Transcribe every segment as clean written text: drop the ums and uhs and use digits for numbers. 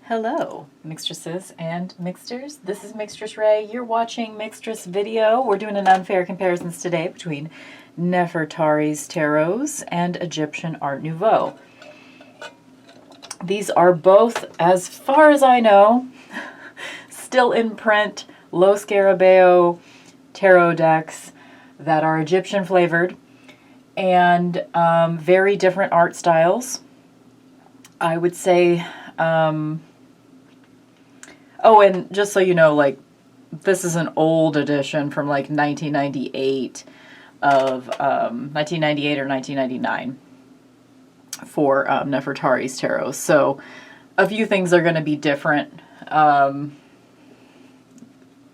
Hello, mixtresses and mixters. This is Mixtressrae. You're watching Mixtress video. We're doing an unfair comparisons today between Nefertari's tarots and Egyptian Art Nouveau. These are both, as far as I know, still in print, low scarabeo tarot decks that are Egyptian flavored and very different art styles. I would say, oh, and just so you know, like, this is an old edition from like 1998 or 1999 for Nefertari's tarot. So a few things are going to be different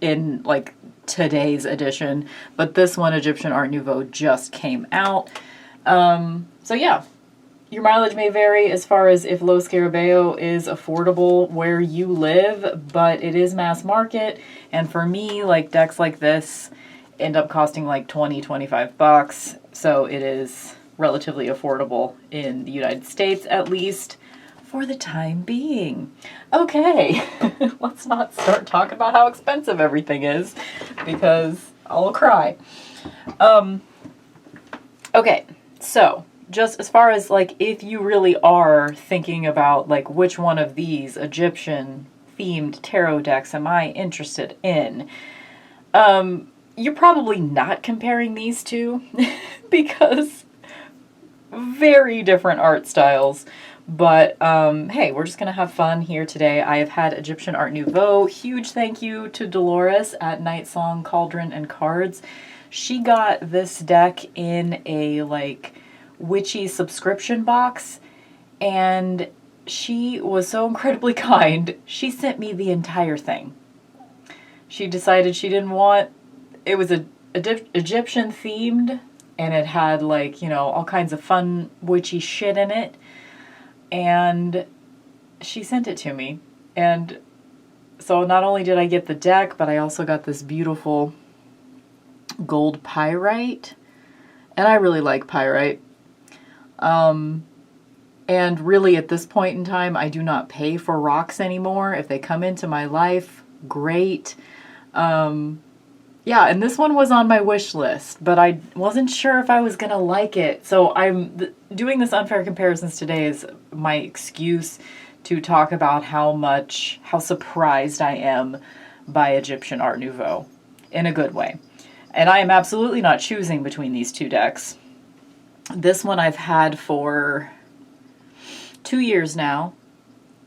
in like today's edition, but this one, Egyptian Art Nouveau, just came out. So yeah. Your mileage may vary as far as if low scarabeo is affordable where you live, but it is mass market. And for me, like, decks like this end up costing like $20-25. So it is relatively affordable in the United States, at least for the time being. Okay, let's not start talking about how expensive everything is because I'll cry. Okay, so just as far as like if you really are thinking about like which one of these Egyptian themed tarot decks am I interested in, you're probably not comparing these two because very different art styles. But hey, we're just gonna have fun here today. I have had Egyptian Art Nouveau. Huge thank you to Dolores at Night Song Cauldron and Cards. She got this deck in a like witchy subscription box, and she was so incredibly kind. She sent me the entire thing. She decided she didn't want, it was Egyptian themed, and it had like, you know, all kinds of fun witchy shit in it, and she sent it to me. And so not only did I get the deck, but I also got this beautiful gold pyrite, and I really like pyrite. And really at this point in time, I do not pay for rocks anymore. If they come into my life, great. Yeah, and this one was on my wish list, but I wasn't sure if I was gonna like it. So doing this unfair comparisons today is my excuse to talk about how surprised I am by Egyptian Art Nouveau in a good way. And I am absolutely not choosing between these two decks. This one I've had for 2 years now,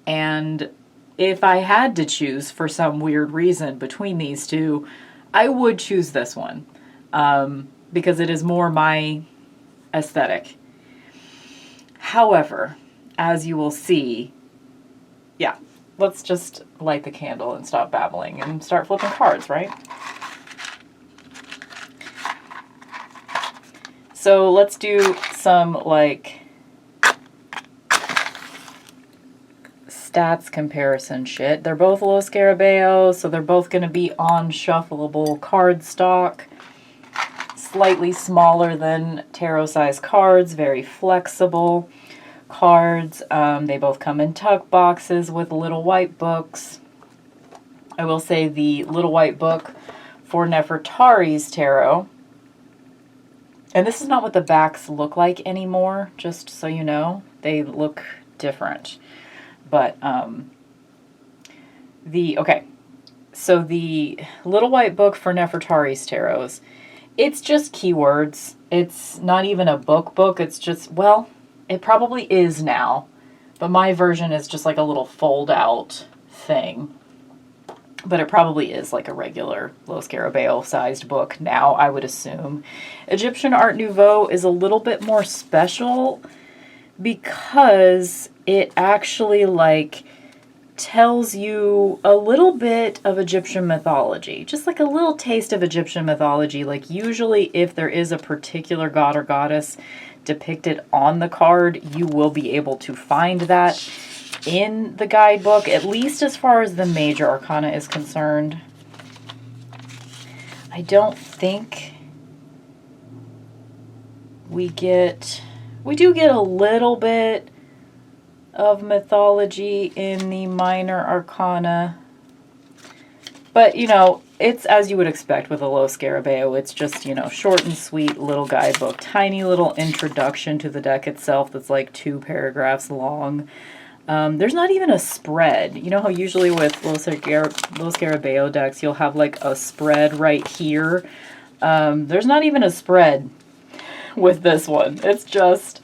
and if I had to choose for some weird reason between these two, I would choose this one because it is more my aesthetic. However, as you will see, yeah, let's just light the candle and stop babbling and start flipping cards, right? So let's do some like stats comparison shit. They're both low scarabeo, so they're both going to be on shuffleable card stock. Slightly smaller than tarot size cards, very flexible cards. They both come in tuck boxes with little white books. I will say the little white book for Nefertari's tarot, and this is not what the backs look like anymore, just so you know. They look different. But, so the little white book for Nefertari's tarots, it's just keywords. It's not even a book. It's just, well, it probably is now. But my version is just like a little fold-out thing. But it probably is like a regular low scarabeo sized book now, I would assume. Egyptian Art Nouveau is a little bit more special because it actually like tells you a little bit of Egyptian mythology, just like a little taste of Egyptian mythology. Like usually if there is a particular god or goddess depicted on the card, you will be able to find that in the guidebook, at least as far as the major arcana is concerned. I don't think we do get a little bit of mythology in the minor arcana. But, you know, it's as you would expect with a low Scarabeo. It's just, you know, short and sweet little guidebook. Tiny little introduction to the deck itself that's like 2 paragraphs long. There's not even a spread. You know how usually with low Scarabeo decks, you'll have like a spread right here. There's not even a spread with this one. It's just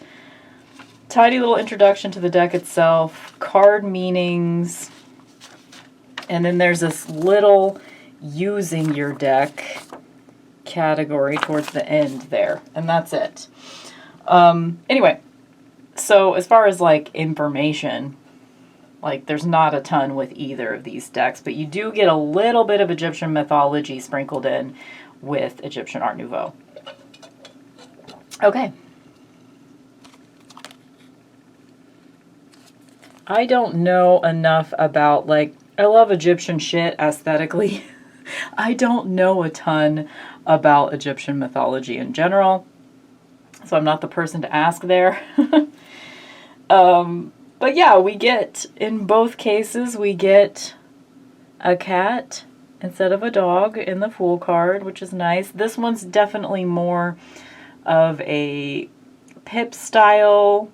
tiny little introduction to the deck itself, card meanings, and then there's this little using your deck category towards the end there, and that's it. Anyway, so as far as like information, like there's not a ton with either of these decks, but you do get a little bit of Egyptian mythology sprinkled in with Egyptian Art Nouveau. Okay. I don't know enough about, like, I love Egyptian shit aesthetically. I don't know a ton about Egyptian mythology in general, so I'm not the person to ask there. But yeah, we get, in both cases, we get a cat instead of a dog in the Fool card, which is nice. This one's definitely more of a Pip style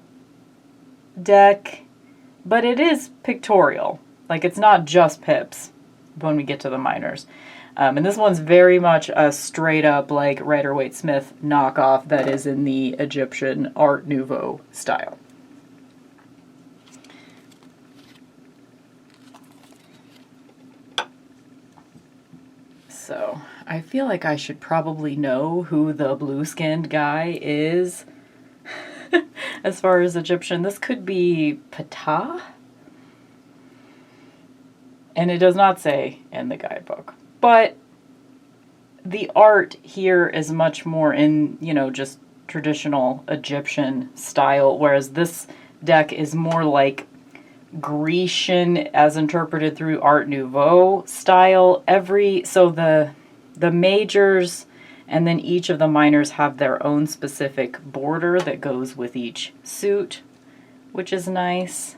deck, but it is pictorial. Like, it's not just Pips when we get to the minors. And this one's very much a straight up, like, Rider-Waite-Smith knockoff that is in the Egyptian Art Nouveau style. So, I feel like I should probably know who the blue-skinned guy is as far as Egyptian. This could be Ptah? And it does not say in the guidebook. But the art here is much more in, you know, just traditional Egyptian style, whereas this deck is more like Grecian as interpreted through Art Nouveau style. So the majors and then each of the minors have their own specific border that goes with each suit, which is nice.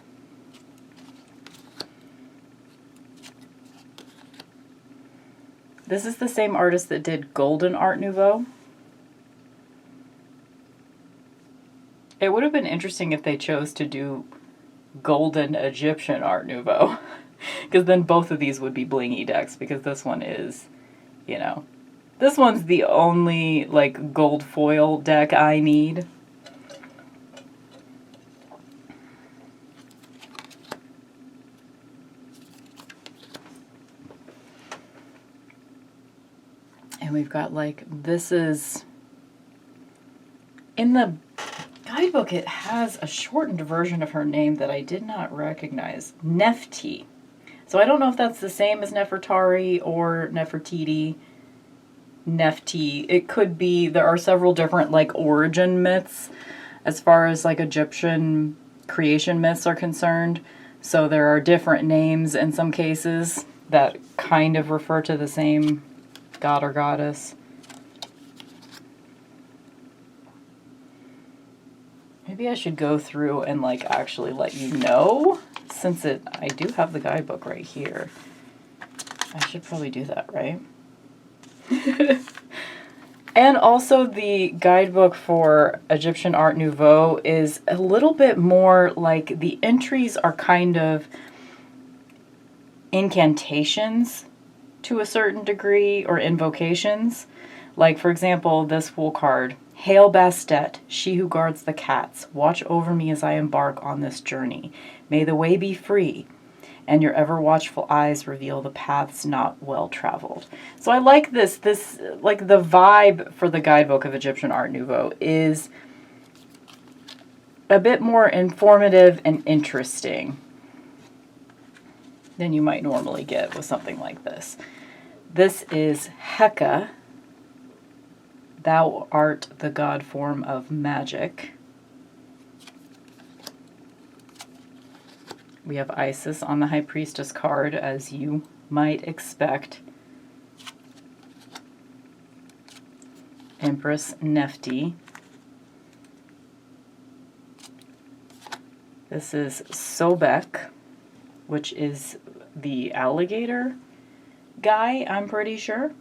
This is the same artist that did Golden Art Nouveau. It would have been interesting if they chose to do Golden Egyptian Art Nouveau, because then both of these would be blingy decks, because this one is, you know, this one's the only, like, gold foil deck I need. And we've got, like, this is, in the guidebook it has a shortened version of her name that I did not recognize. Nefertari. So I don't know if that's the same as Nefertari or Nefertiti. Nefertari. It could be. There are several different, like, origin myths as far as, like, Egyptian creation myths are concerned. So there are different names in some cases that kind of refer to the same god or goddess. Maybe I should go through and, like, actually let you know, since I do have the guidebook right here. I should probably do that, right? And also the guidebook for Egyptian Art Nouveau is a little bit more, like, the entries are kind of incantations to a certain degree, or invocations. Like, for example, this Fool card. Hail Bastet, she who guards the cats, watch over me as I embark on this journey. May the way be free, and your ever-watchful eyes reveal the paths not well-traveled. So I like this, like, the vibe for the guidebook of Egyptian Art Nouveau is a bit more informative and interesting than you might normally get with something like this. This is Heka. Thou art the god form of magic. We have Isis on the High Priestess card, as you might expect. Empress Nephti. This is Sobek, which is the alligator guy, I'm pretty sure.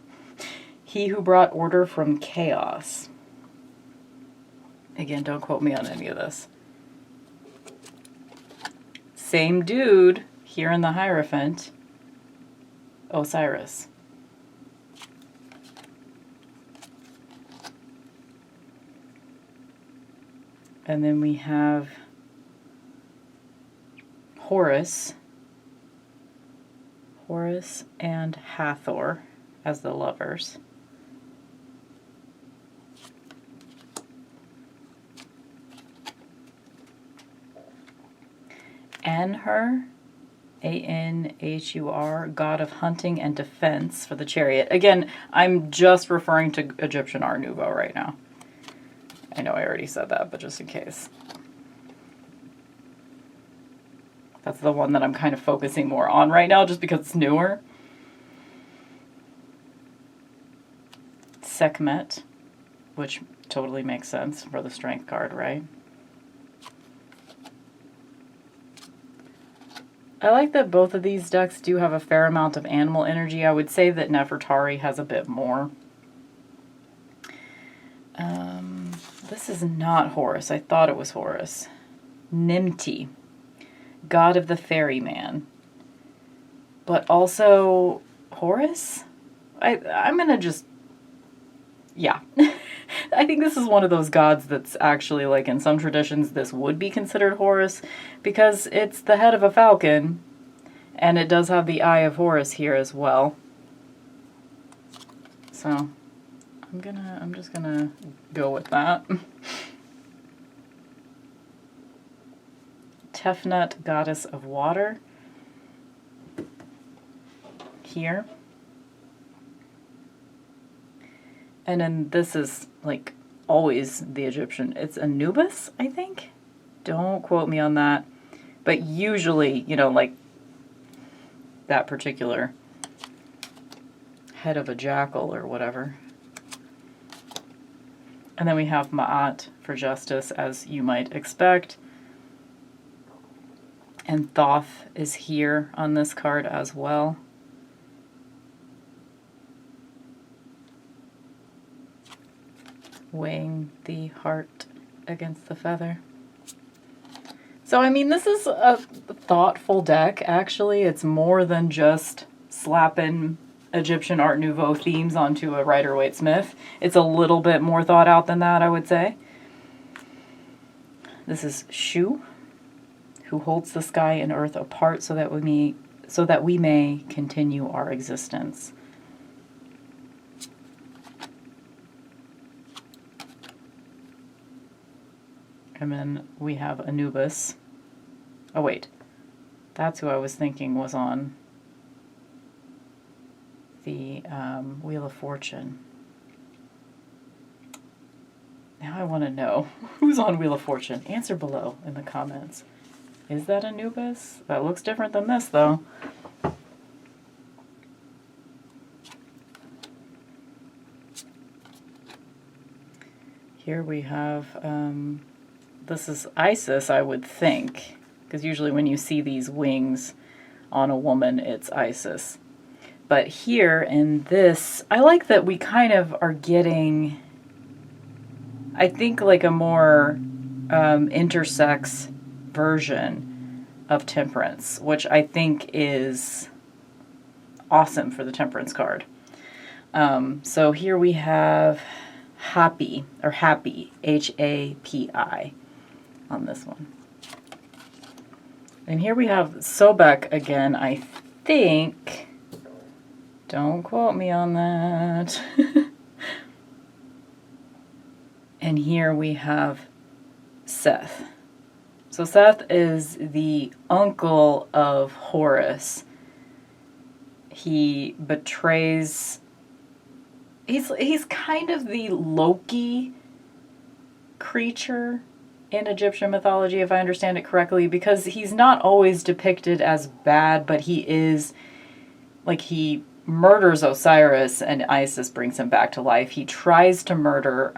He who brought order from chaos. Again, don't quote me on any of this. Same dude here in the Hierophant, Osiris. And then we have Horus and Hathor as the lovers. Anhur, Anhur, god of hunting and defense for the chariot. Again, I'm just referring to Egyptian Art Nouveau right now. I know I already said that, but just in case. That's the one that I'm kind of focusing more on right now, just because it's newer. Sekhmet, which totally makes sense for the strength card, right? I like that both of these decks do have a fair amount of animal energy. I would say that Nefertari has a bit more. This is not Horus. I thought it was Horus. Nimti, god of the ferryman. But also Horus? I'm going to just... Yeah. I think this is one of those gods that's actually, like, in some traditions, this would be considered Horus, because it's the head of a falcon, and it does have the eye of Horus here as well. So, I'm just gonna go with that. Tefnut, goddess of water. Here. And then this is, like, always the Egyptian. It's Anubis, I think? Don't quote me on that. But usually, you know, like, that particular head of a jackal or whatever. And then we have Ma'at for justice, as you might expect. And Thoth is here on this card as well. Weighing the heart against the feather. So, I mean, this is a thoughtful deck, actually. It's more than just slapping Egyptian Art Nouveau themes onto a Rider-Waite-Smith. It's a little bit more thought out than that, I would say. This is Shu, who holds the sky and earth apart so that we may continue our existence. And then we have Anubis. Oh wait, that's who I was thinking was on the Wheel of Fortune. Now I want to know, who's on Wheel of Fortune? Answer below in the comments. Is that Anubis? That looks different than this, though. Here we have, this is Isis, I would think, because usually when you see these wings on a woman, it's Isis. But here in this, I like that we kind of are getting, I think, like a more intersex version of Temperance, which I think is awesome for the Temperance card. So here we have Happy, Hapi, on this one. And here we have Sobek again, I think. Don't quote me on that. And here we have Seth. So Seth is the uncle of Horus. He betrays... He's kind of the Loki creature in Egyptian mythology, if I understand it correctly, because he's not always depicted as bad, but he is, like, he murders Osiris and Isis brings him back to life. He tries to murder,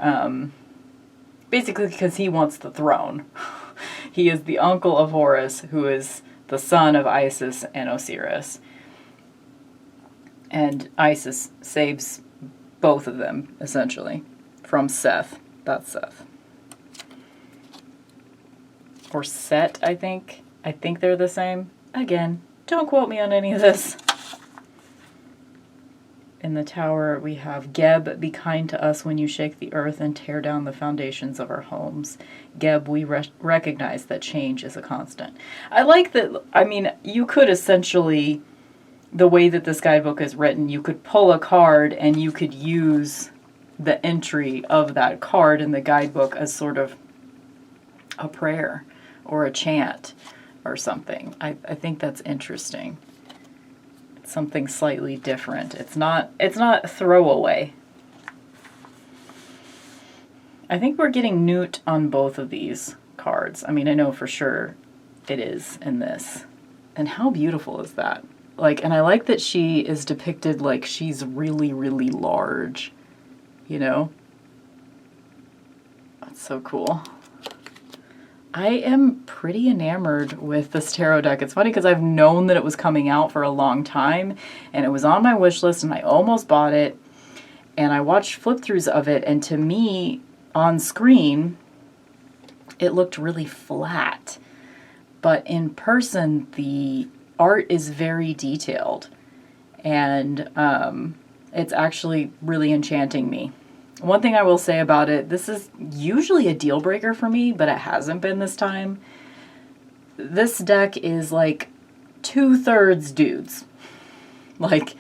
basically because he wants the throne. He is the uncle of Horus, who is the son of Isis and Osiris. And Isis saves both of them, essentially, from Seth. That's Seth. Or Set, I think. I think they're the same. Again, don't quote me on any of this. In the tower, we have Geb, be kind to us when you shake the earth and tear down the foundations of our homes. Geb, we recognize that change is a constant. I like that, I mean, you could essentially, the way that this guidebook is written, you could pull a card and you could use the entry of that card in the guidebook as sort of a prayer or a chant or something. I think that's interesting. Something slightly different. It's not throwaway. I think we're getting Newt on both of these cards. I mean, I know for sure it is in this. And how beautiful is that? Like, and I like that she is depicted like she's really, really large. You know? That's so cool. I am pretty enamored with this tarot deck. It's funny because I've known that it was coming out for a long time, and it was on my wish list, and I almost bought it, and I watched flip-throughs of it, and to me, on screen, it looked really flat. But in person, the art is very detailed, and it's actually really enchanting me. One thing I will say about it, this is usually a deal breaker for me, but it hasn't been this time. This deck is like 2/3 dudes. Like,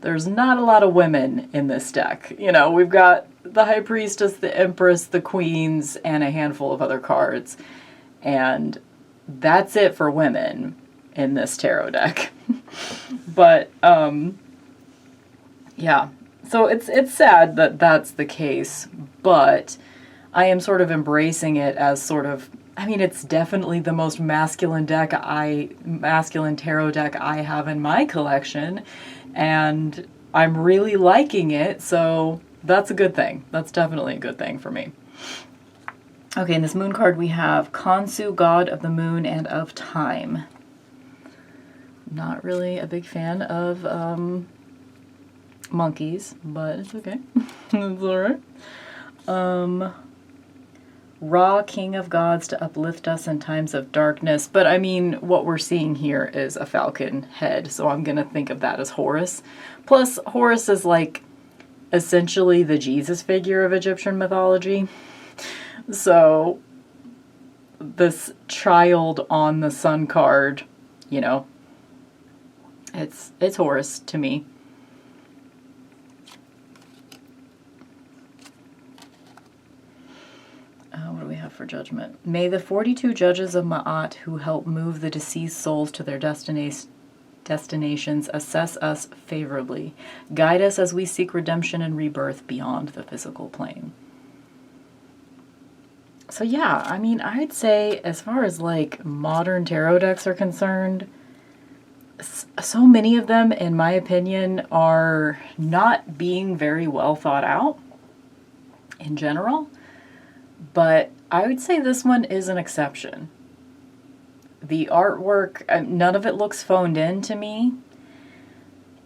there's not a lot of women in this deck. You know, we've got the High Priestess, the Empress, the Queens, and a handful of other cards. And that's it for women in this tarot deck. But, yeah. So it's sad that that's the case, but I am sort of embracing it as sort of, I mean, it's definitely the most masculine tarot deck I have in my collection, and I'm really liking it, so that's a good thing. That's definitely a good thing for me. Okay, in this moon card we have Khonsu, god of the moon and of time. Not really a big fan of monkeys, but it's okay. It's alright. Ra, king of gods, to uplift us in times of darkness. But I mean, what we're seeing here is a falcon head, so I'm gonna think of that as Horus. Plus, Horus is like essentially the Jesus figure of Egyptian mythology. So this child on the sun card, you know, it's Horus to me. What do we have for judgment? May the 42 judges of Ma'at who help move the deceased souls to their destinations assess us favorably. Guide us as we seek redemption and rebirth beyond the physical plane. So yeah, I mean, I'd say as far as like modern tarot decks are concerned, so many of them, in my opinion, are not being very well thought out in general. But I would say this one is an exception. The artwork, none of it looks phoned in to me.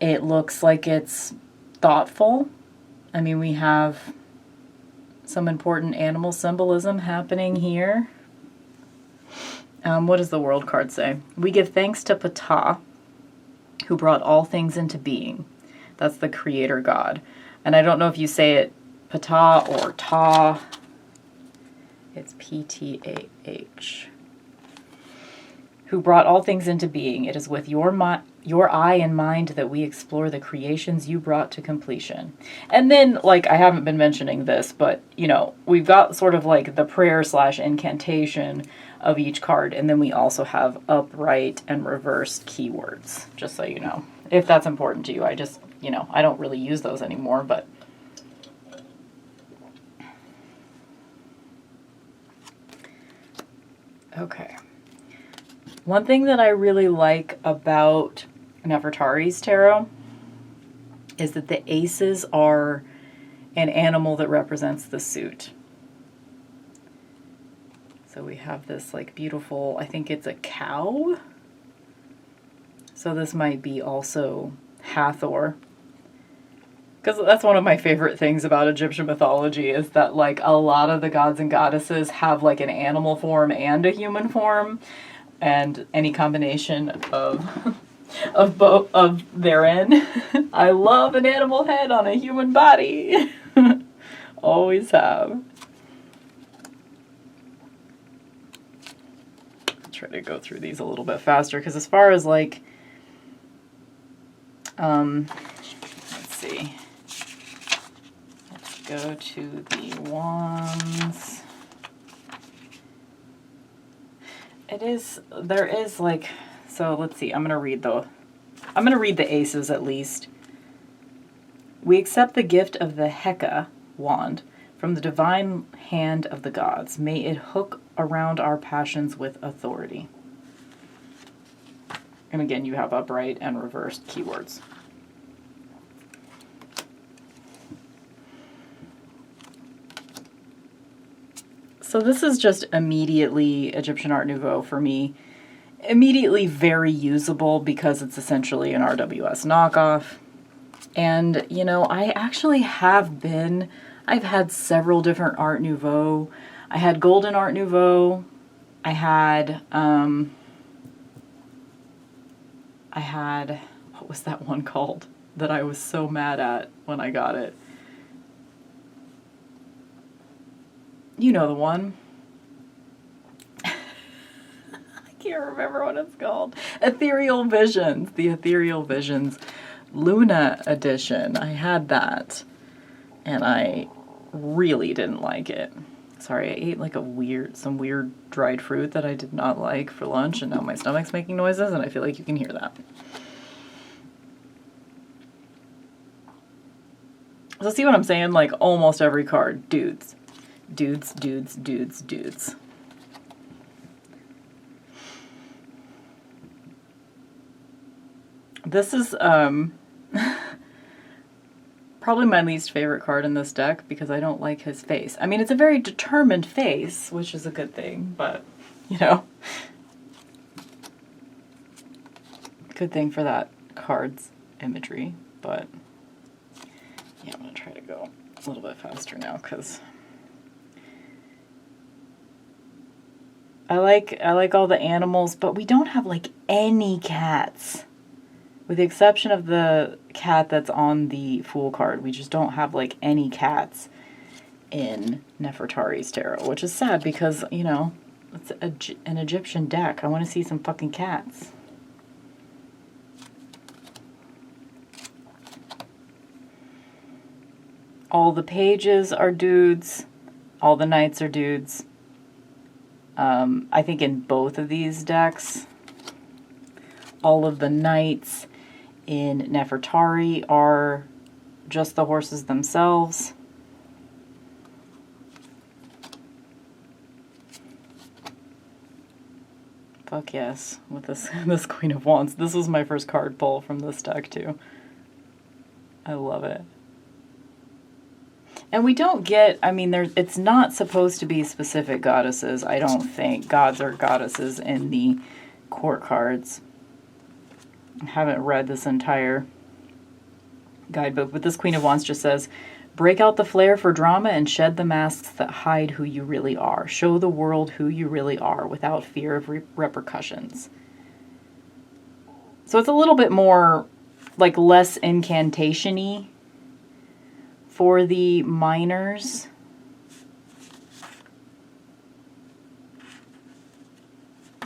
It looks like it's thoughtful. I mean, we have some important animal symbolism happening here. What does the world card say? We give thanks to Ptah, who brought all things into being. That's the creator god. And I don't know if you say it Ptah or Ta. It's Ptah. Who brought all things into being. It is with your eye and mind that we explore the creations you brought to completion. And then, like, I haven't been mentioning this, but, you know, we've got sort of like the prayer / incantation of each card, and then we also have upright and reversed keywords, just so you know. If that's important to you, I just, you know, I don't really use those anymore, but... Okay. One thing that I really like about Nefertari's tarot is that the aces are an animal that represents the suit. So we have this like beautiful, I think it's a cow. So this might be also Hathor. Because that's one of my favorite things about Egyptian mythology is that like a lot of the gods and goddesses have like an animal form and a human form, and any combination of both of therein. I love an animal head on a human body. Always have. I'll try to go through these a little bit faster because as far as like let's see. Let's go to the wands. There is like, so let's see, I'm going to read the aces at least. We accept the gift of the Heka wand from the divine hand of the gods. May it hook around our passions with authority. And again, you have upright and reversed keywords. So this is just immediately Egyptian Art Nouveau for me. Immediately very usable because it's essentially an RWS knockoff. And, you know, I actually I've had several different Art Nouveau. I had Golden Art Nouveau. I had, what was that one called that I was so mad at when I got it? You know the one. I can't remember what it's called. Ethereal Visions. The Ethereal Visions Luna edition. I had that. And I really didn't like it. Sorry, I ate like some weird dried fruit that I did not like for lunch, and now my stomach's making noises, and I feel like you can hear that. So see what I'm saying? Like almost every card, dudes. Dudes, dudes, dudes, dudes. This is probably my least favorite card in this deck because I don't like his face. I mean, it's a very determined face, which is a good thing, but, you know. Good thing for that card's imagery, but yeah, I'm going to try to go a little bit faster now because I like all the animals, but we don't have like any cats. With the exception of the cat that's on the Fool card, we just don't have like any cats in Nefertari's tarot, which is sad because, you know, it's an Egyptian deck. I want to see some fucking cats. All the pages are dudes. All the knights are dudes. I think in both of these decks, all of the knights in Nefertari are just the horses themselves. Fuck yes, with this Queen of Wands. This was my first card pull from this deck too. I love it. And we don't get, I mean, it's not supposed to be specific goddesses, I don't think. Gods or goddesses in the court cards. I haven't read this entire guidebook, but this Queen of Wands just says, break out the flair for drama and shed the masks that hide who you really are. Show the world who you really are without fear of repercussions. So it's a little bit more, like, less incantation-y for the minors.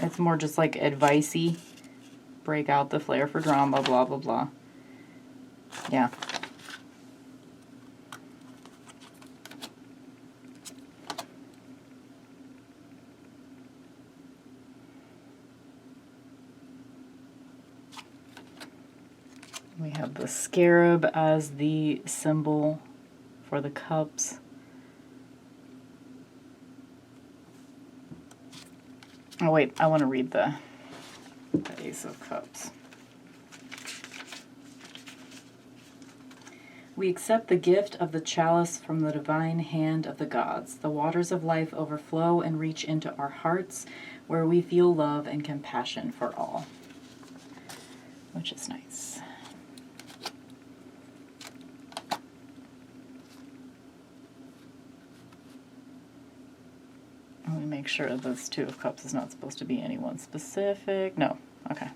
It's more just like advice-y. Break out the flair for drama, blah, blah, blah. Yeah. We have the scarab as the symbol for the cups. Oh wait, I want to read the Ace of Cups. We accept the gift of the chalice from the divine hand of the gods. The waters of life overflow and reach into our hearts, where we feel love and compassion for all. Which is nice. Let me make sure this Two of Cups is not supposed to be anyone specific. No. Okay.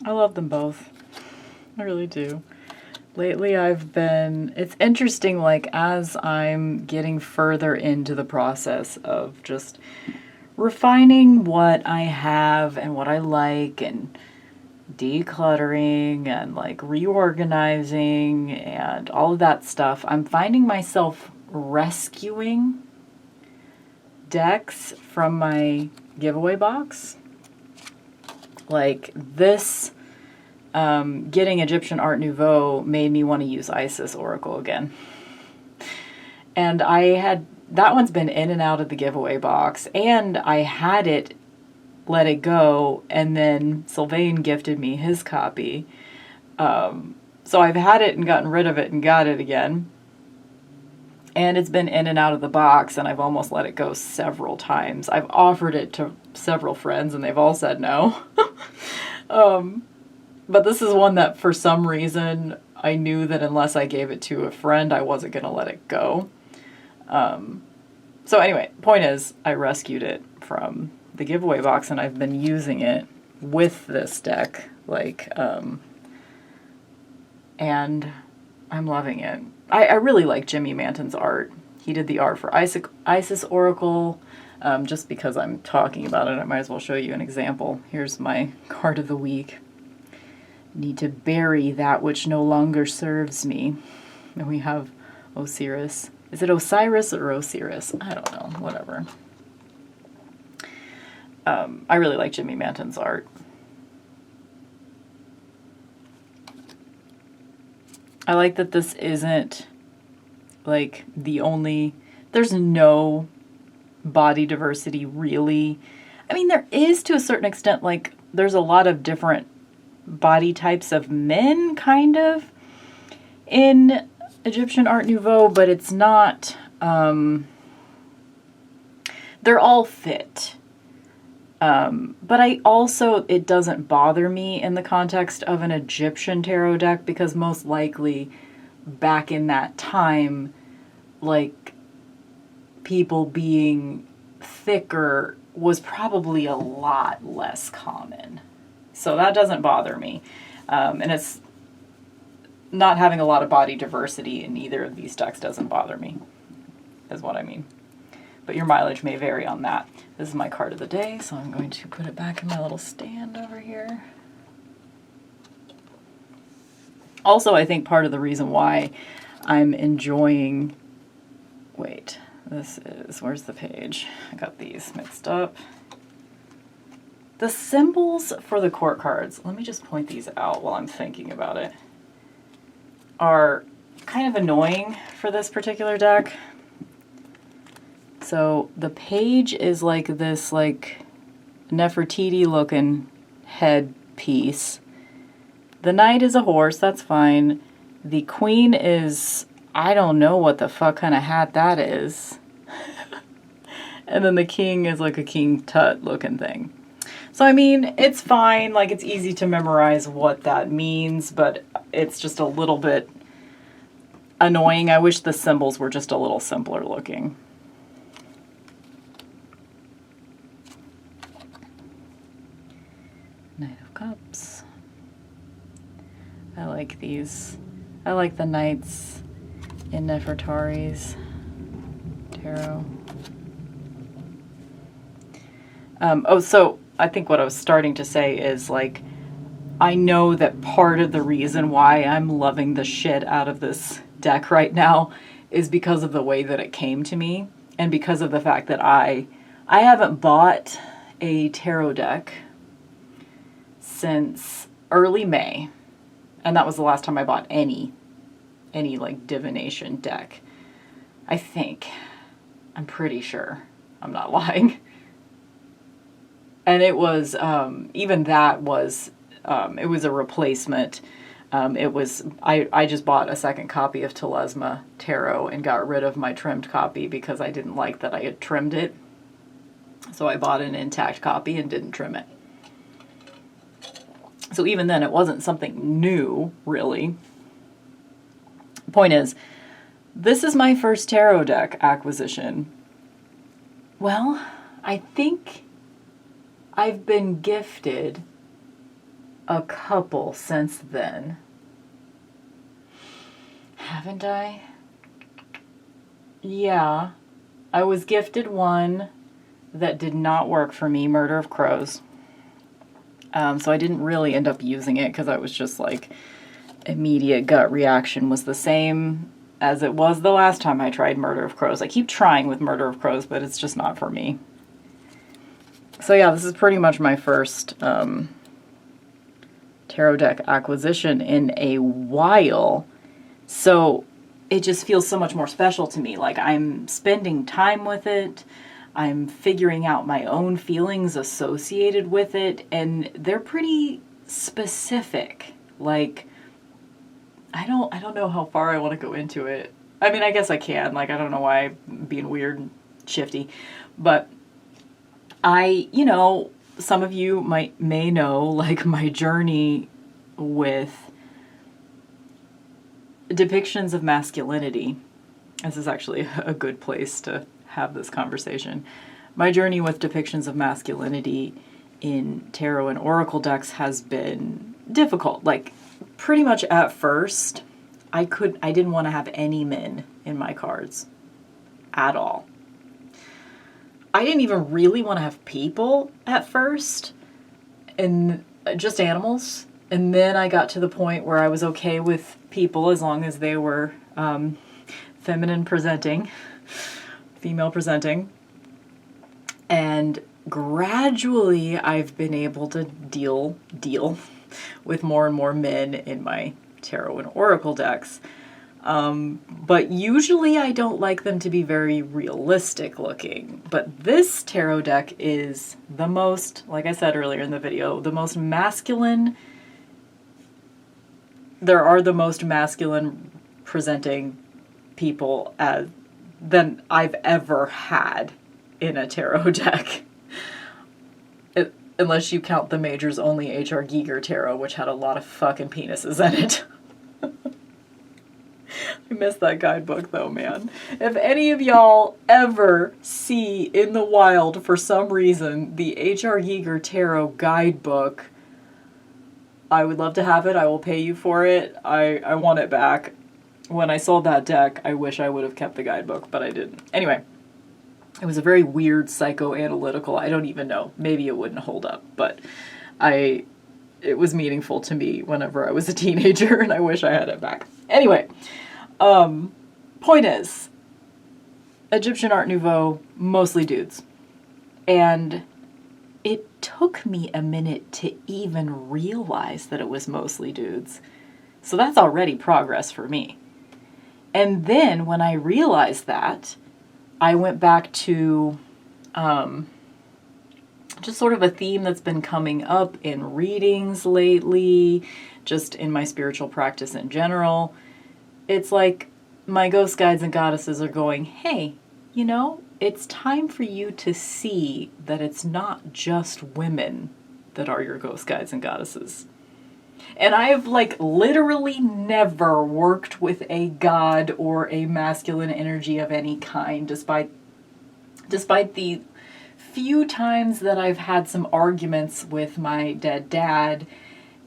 I love them both. I really do. Lately it's interesting, like, as I'm getting further into the process of just refining what I have and what I like and decluttering and, like, reorganizing and all of that stuff, I'm finding myself rescuing decks from my giveaway box. Like, this getting Egyptian Art Nouveau made me want to use Isis Oracle again. And that one's been in and out of the giveaway box, and I had it, let it go, and then Sylvain gifted me his copy. So I've had it and gotten rid of it and got it again. And it's been in and out of the box, and I've almost let it go several times. I've offered it to several friends, and they've all said no. But this is one that, for some reason, I knew that unless I gave it to a friend, I wasn't going to let it go. So anyway, point is, I rescued it from the giveaway box, and I've been using it with this deck, like, and I'm loving it. I really like Jimmy Manton's art. He did the art for Isis Oracle. Just because I'm talking about it, I might as well show you an example. Here's my card of the week. Need to bury that which no longer serves me. And we have Osiris. Is it Osiris or Osiris? I don't know. Whatever. I really like Jimmy Manton's art. I like that this isn't, like, the only... There's no body diversity, really. I mean, there is to a certain extent. Like, there's a lot of different body types of men, kind of, in Egyptian Art Nouveau, but it's not... they're all fit. But it doesn't bother me in the context of an Egyptian tarot deck, because most likely back in that time, like, people being thicker was probably a lot less common. So that doesn't bother me. And it's not having a lot of body diversity in either of these decks doesn't bother me, is what I mean. But your mileage may vary on that. This is my card of the day, so I'm going to put it back in my little stand over here. Also, I think part of the reason why I'm enjoying... Wait, where's the page? I got these mixed up. The symbols for the court cards, let me just point these out while I'm thinking about it, are kind of annoying for this particular deck. So the page is like this, like, Nefertiti looking head piece. The knight is a horse, that's fine. The queen is, I don't know what the fuck kind of hat that is. And then the king is like a King Tut looking thing. So I mean, it's fine, like, it's easy to memorize what that means, but it's just a little bit annoying. I wish the symbols were just a little simpler looking. Knight of Cups. I like these. I like the knights in Nefertari's tarot. So I think what I was starting to say is, like, I know that part of the reason why I'm loving the shit out of this deck right now is because of the way that it came to me, and because of the fact that I haven't bought a tarot deck since early May, and that was the last time I bought any like divination deck. I think. I'm pretty sure. I'm not lying. And it was, even that was, it was a replacement. I just bought a second copy of Telesma Tarot and got rid of my trimmed copy because I didn't like that I had trimmed it. So I bought an intact copy and didn't trim it. So even then, it wasn't something new, really. Point is, this is my first tarot deck acquisition. Well, I think I've been gifted a couple since then. Haven't I? Yeah. I was gifted one that did not work for me, Murder of Crows. So I didn't really end up using it because I was just like, immediate gut reaction was the same as it was the last time I tried Murder of Crows. I keep trying with Murder of Crows, but it's just not for me. So yeah, this is pretty much my first tarot deck acquisition in a while. So it just feels so much more special to me. Like, I'm spending time with it. I'm figuring out my own feelings associated with it, and they're pretty specific. Like, I don't know how far I want to go into it. I mean, I guess I can. Like, I don't know why I'm being weird and shifty. But some of you may know, like, my journey with depictions of masculinity. This is actually a good place to have this conversation. My journey with depictions of masculinity in tarot and oracle decks has been difficult. Like, pretty much at first, I didn't want to have any men in my cards at all. I didn't even really want to have people at first, and just animals. And then I got to the point where I was okay with people as long as they were feminine presenting, female presenting. And gradually I've been able to deal with more and more men in my tarot and oracle decks. But usually I don't like them to be very realistic looking. But this tarot deck is the most, like I said earlier in the video, the most masculine. There are the most masculine presenting people than I've ever had in a tarot deck. Unless you count the Majors Only H.R. Giger tarot, which had a lot of fucking penises in it. I miss that guidebook though, man. If any of y'all ever see in the wild, for some reason, the H.R. Giger tarot guidebook, I would love to have it. I will pay you for it. I want it back. When I sold that deck, I wish I would have kept the guidebook, but I didn't. Anyway, it was a very weird psychoanalytical, I don't even know. Maybe it wouldn't hold up, but it was meaningful to me whenever I was a teenager, and I wish I had it back. Anyway, point is, Egyptian Art Nouveau, mostly dudes. And it took me a minute to even realize that it was mostly dudes. So that's already progress for me. And then when I realized that, I went back to just sort of a theme that's been coming up in readings lately, just in my spiritual practice in general. It's like my ghost guides and goddesses are going, hey, it's time for you to see that it's not just women that are your ghost guides and goddesses. And I've literally never worked with a god or a masculine energy of any kind, despite the few times that I've had some arguments with my dead dad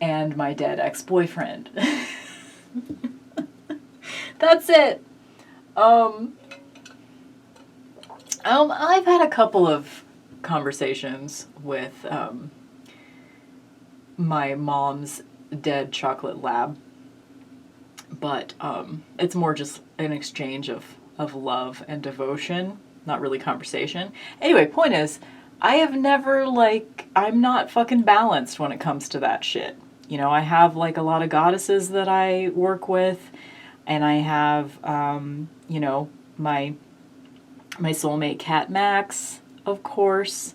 and my dead ex-boyfriend. That's it. I've had a couple of conversations with my mom's dead chocolate lab, but it's more just an exchange of love and devotion, not really conversation. Anyway, point is, I have never, like, I'm not fucking balanced when it comes to that shit. You know, I have, like, a lot of goddesses that I work with, and I have, you know, my soulmate cat Max, of course,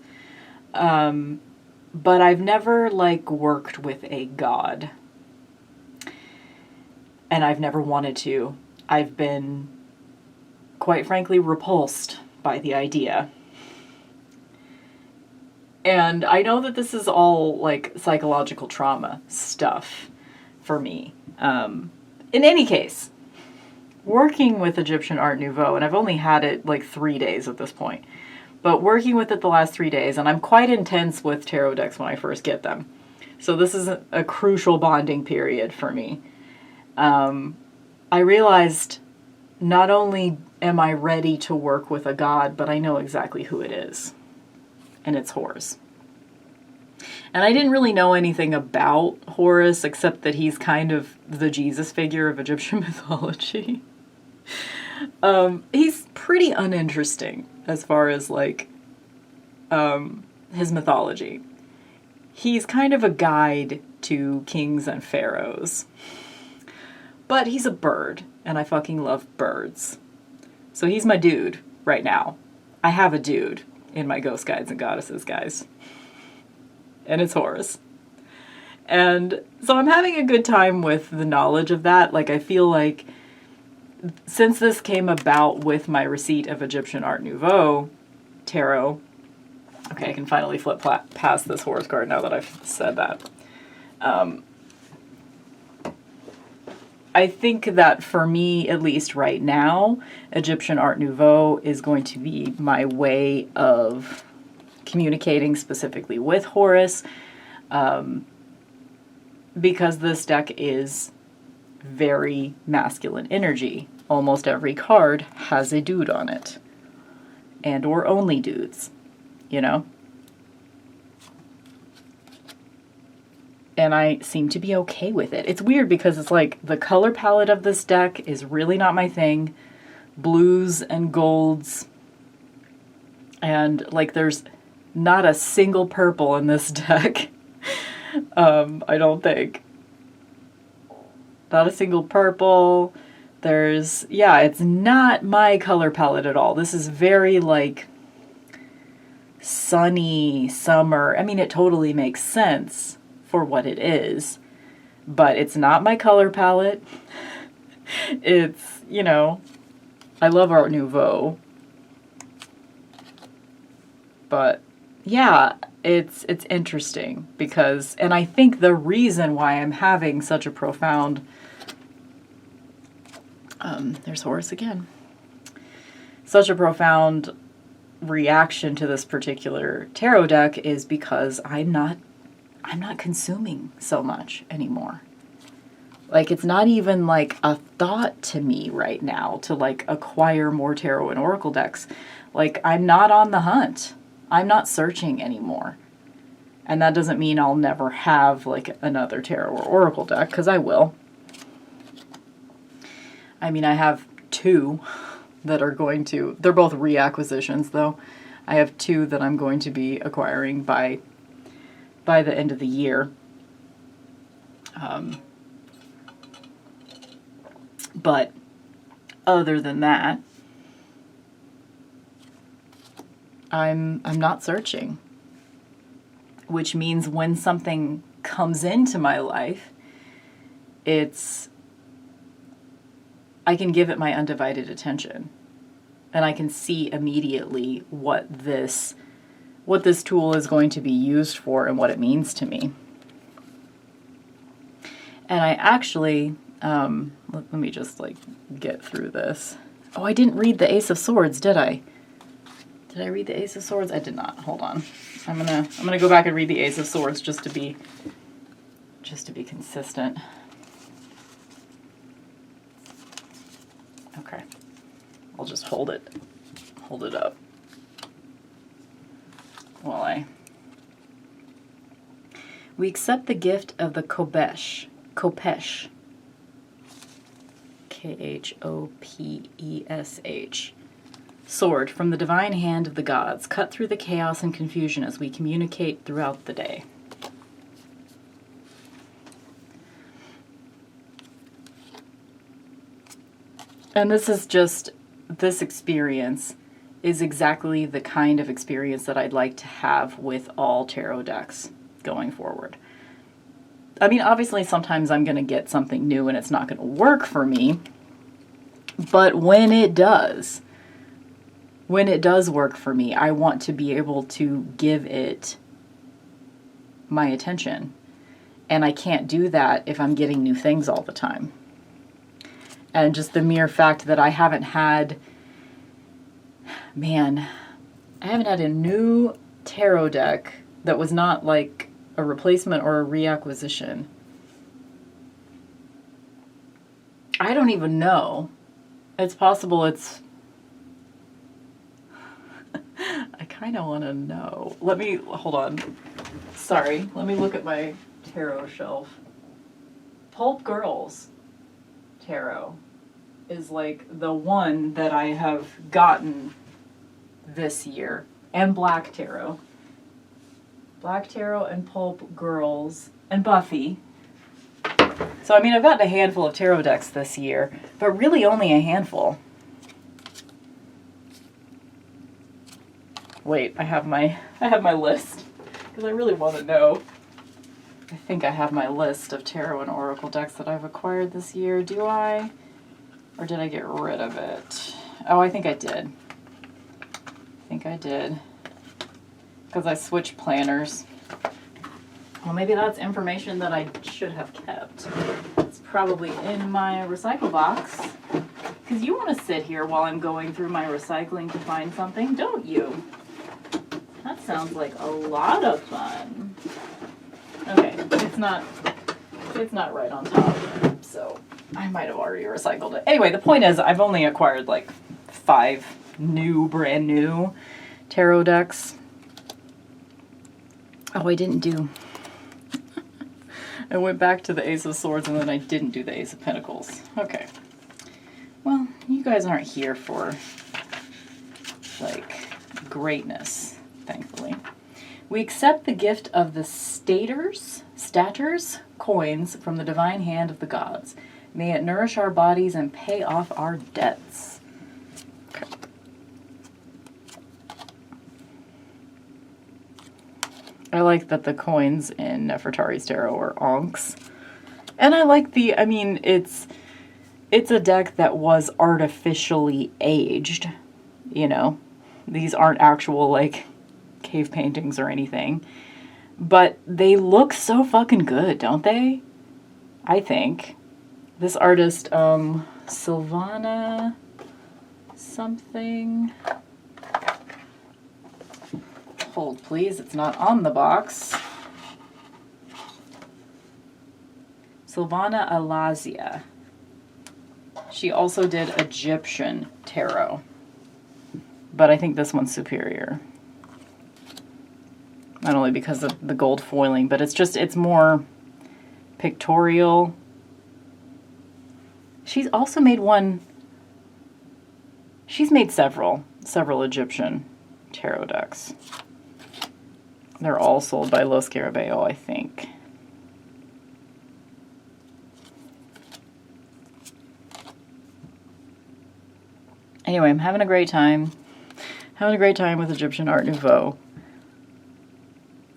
but I've never, like, worked with a god. And I've never wanted to. I've been, quite frankly, repulsed by the idea. And I know that this is all, like, psychological trauma stuff for me. In any case, working with Egyptian Art Nouveau, and I've only had it, like, 3 days at this point, but working with it the last 3 days, and I'm quite intense with tarot decks when I first get them. So this is a crucial bonding period for me. I realized not only am I ready to work with a god, but I know exactly who it is. And it's Horus. And I didn't really know anything about Horus except that he's kind of the Jesus figure of Egyptian mythology. He's pretty uninteresting as far as, like, his mythology. He's kind of a guide to kings and pharaohs. But he's a bird, and I fucking love birds. So he's my dude right now. I have a dude in my Ghost Guides and Goddesses, guys. And it's Horus. And so I'm having a good time with the knowledge of that. Like, I feel like since this came about with my receipt of Egyptian Art Nouveau tarot, okay, I can finally flip past this Horus card now that I've said that. I think that for me, at least right now, Egyptian Art Nouveau is going to be my way of communicating specifically with Horus, because this deck is very masculine energy. Almost every card has a dude on it, and or only dudes, you know? And I seem to be okay with it. It's weird because it's like the color palette of this deck is really not my thing. Blues and golds. And, like, there's not a single purple in this deck. I don't think. Not a single purple. There's, yeah, it's not my color palette at all. This is very, like, sunny, summer. I mean, it totally makes sense for what it is, but it's not my color palette. It's, you know, I love Art Nouveau, but yeah, it's interesting because, and I think the reason why I'm having such a profound, there's Horus again, such a profound reaction to this particular tarot deck is because I'm not consuming so much anymore. Like, it's not even, like, a thought to me right now to, like, acquire more tarot and oracle decks. Like, I'm not on the hunt. I'm not searching anymore. And that doesn't mean I'll never have, like, another tarot or oracle deck, because I will. I mean, I have 2 that are going to, they're both reacquisitions, though. I have 2 that I'm going to be acquiring by the end of the year. But other than that, I'm not searching, which means when something comes into my life, I can give it my undivided attention, and I can see immediately what this tool is going to be used for and what it means to me. And I actually, let me just, like, get through this. Oh, I didn't read the Ace of Swords, did I? Did I read the Ace of Swords? I did not. Hold on. I'm gonna go back and read the Ace of Swords just to be consistent. Okay. I'll just hold it up while we accept the gift of the Kopesh. Khoppesh. Sword, from the divine hand of the gods, cut through the chaos and confusion as we communicate throughout the day. And this experience is exactly the kind of experience that I'd like to have with all tarot decks going forward. I mean, obviously sometimes I'm going to get something new and it's not going to work for me, but when it does work for me, I want to be able to give it my attention. And I can't do that if I'm getting new things all the time. And just the mere fact that I haven't had a new tarot deck that was not like a replacement or a reacquisition. I don't even know. It's possible it's... I kind of want to know. Hold on. Sorry, let me look at my tarot shelf. Pulp Girls Tarot is like the one that I have gotten this year. And Black Tarot. Black Tarot and Pulp Girls and Buffy. So, I mean, I've gotten a handful of tarot decks this year, but really only a handful. Wait, I have my list, because I really want to know. I think I have my list of tarot and oracle decks that I've acquired this year. Do I? Or did I get rid of it? Oh, I think I did. Because I switched planners. Well, maybe that's information that I should have kept. It's probably in my recycle box. Because you want to sit here while I'm going through my recycling to find something, don't you? That sounds like a lot of fun. Okay, it's not right on top, so I might have already recycled it. Anyway, the point is I've only acquired like 5 brand new tarot decks. Oh, I didn't do... I went back to the Ace of Swords and then I didn't do the Ace of Pentacles. Okay. Well, you guys aren't here for, like, greatness, thankfully. We accept the gift of the staters, coins from the divine hand of the gods. May it nourish our bodies and pay off our debts. Okay. I like that the coins in Nefertari's tarot are onks. And I like it's a deck that was artificially aged, you know. These aren't actual, like, cave paintings or anything. But they look so fucking good, don't they? I think. This artist, Sylvana something. Hold, please. It's not on the box. Sylvana Alazia. She also did Egyptian tarot. But I think this one's superior. Not only because of the gold foiling, but it's more pictorial. She's also made she's made several Egyptian tarot decks. They're all sold by Los Scarabeo, I think. Anyway, I'm having a great time. Having a great time with Egyptian Art Nouveau.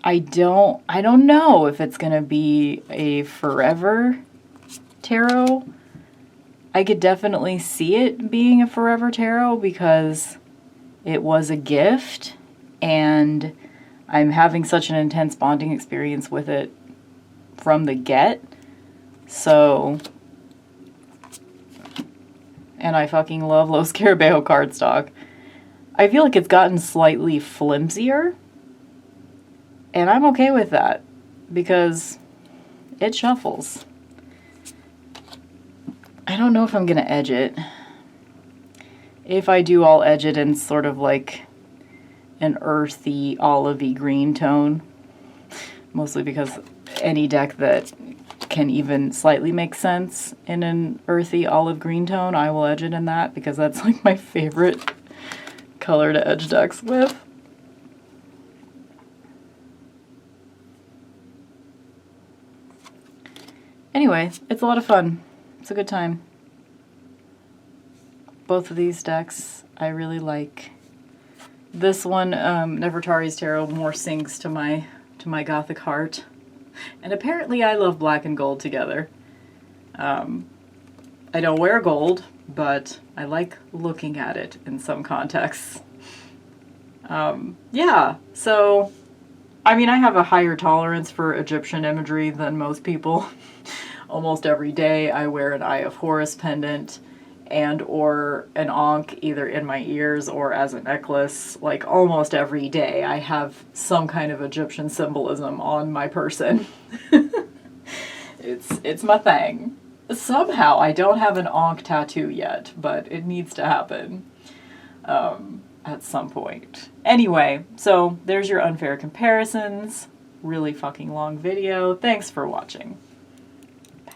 I don't know if it's going to be a forever tarot. I could definitely see it being a forever tarot because it was a gift and I'm having such an intense bonding experience with it from the get. So, and I fucking love Los Scarabeo cardstock. I feel like it's gotten slightly flimsier. And I'm okay with that because it shuffles. I don't know if I'm going to edge it. If I do, I'll edge it in sort of like an earthy, olivey green tone. Mostly because any deck that can even slightly make sense in an earthy olive green tone, I will edge it in that because that's like my favorite color to edge decks with. Anyway, it's a lot of fun. It's a good time. Both of these decks I really like. This one, Nefertari's Tarot, more sings to my gothic heart. And apparently I love black and gold together. I don't wear gold, but I like looking at it in some contexts. Yeah, so, I mean, I have a higher tolerance for Egyptian imagery than most people. Almost every day I wear an Eye of Horus pendant and or an ankh either in my ears or as a necklace. Like almost every day I have some kind of Egyptian symbolism on my person. It's my thing. Somehow I don't have an ankh tattoo yet, but it needs to happen at some point. Anyway, so there's your unfair comparisons. Really fucking long video. Thanks for watching. Bye.